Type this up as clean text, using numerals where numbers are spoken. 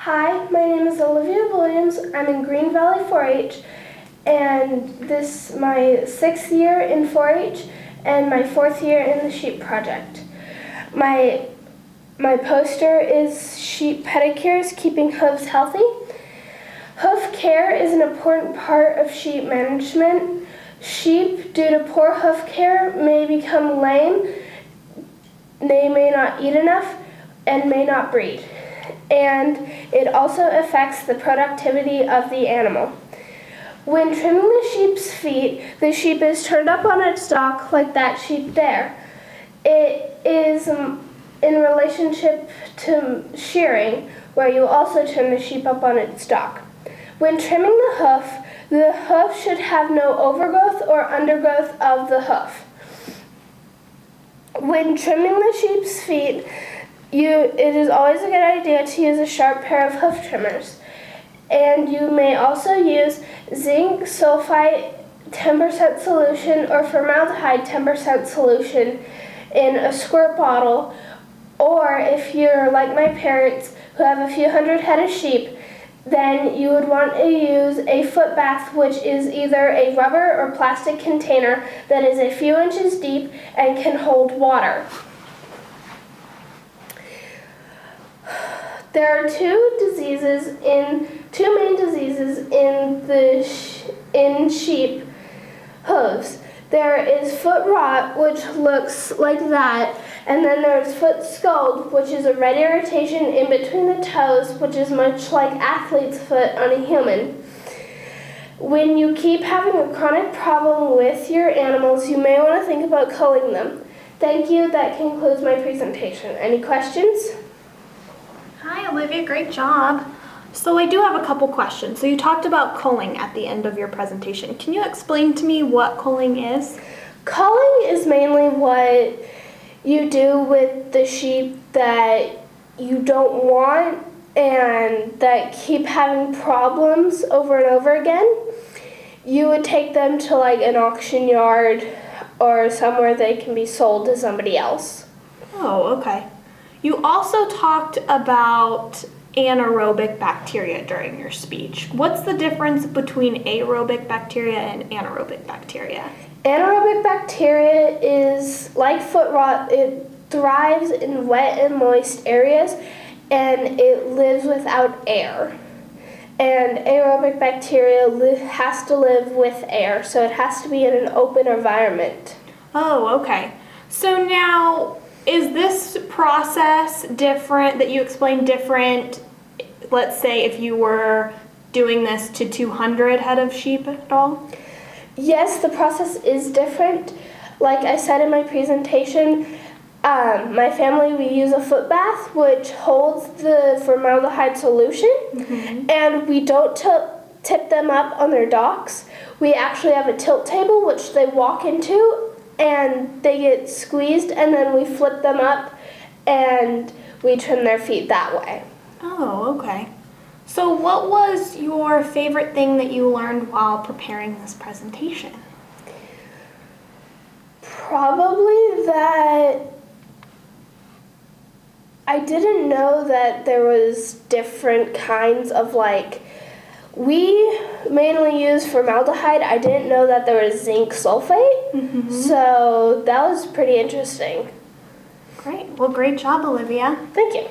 Hi, my name is Olivia Williams. I'm in Green Valley 4-H, and this is my 6th year in 4-H and my 4th year in the sheep project. My poster is sheep pedicures, keeping hooves healthy. Hoof care is an important part of sheep management. Sheep, due to poor hoof care, may become lame. They may not eat enough and may not breed. And it also affects the productivity of the animal. When trimming the sheep's feet, the sheep is turned up on its stalk like that sheep there. It is in relationship to shearing, where you also turn the sheep up on its stalk. When trimming the hoof should have no overgrowth or undergrowth of the hoof. When trimming the sheep's feet, it is always a good idea to use a sharp pair of hoof trimmers. And you may also use zinc sulfite 10% solution or formaldehyde 10% solution in a squirt bottle. Or if you're like my parents who have a few hundred head of sheep, then you would want to use a foot bath, which is either a rubber or plastic container that is a few inches deep and can hold water. There are two main diseases in sheep hooves. There is foot rot, which looks like that, and then there's foot scald, which is a red irritation in between the toes, which is much like athlete's foot on a human. When you keep having a chronic problem with your animals, you may want to think about culling them. Thank you. That concludes my presentation. Any questions? Hi, Olivia. Great job. So I do have a couple questions. So you talked about culling at the end of your presentation. Can you explain to me what culling is? Culling is mainly what you do with the sheep that you don't want and that keep having problems over and over again. You would take them to like an auction yard or somewhere they can be sold to somebody else. Oh, okay. You also talked about anaerobic bacteria during your speech. What's the difference between aerobic bacteria and anaerobic bacteria? Anaerobic bacteria is like foot rot. It thrives in wet and moist areas, and it lives without air. And aerobic bacteria has to live with air, so it has to be in an open environment. Oh, okay. So now, is this process different, that you explained different, let's say if you were doing this to 200 head of sheep at all? Yes, the process is different. Like I said in my presentation, my family, we use a foot bath, which holds the formaldehyde solution, and we don't tip them up on their docks. We actually have a tilt table, which they walk into, and they get squeezed, and then we flip them up, and we trim their feet that way. Oh, okay. So what was your favorite thing that you learned while preparing this presentation? Probably that I didn't know that there was different kinds of we mainly use formaldehyde. I didn't know that there was zinc sulfate, so that was pretty interesting. Great. Well, great job, Olivia. Thank you.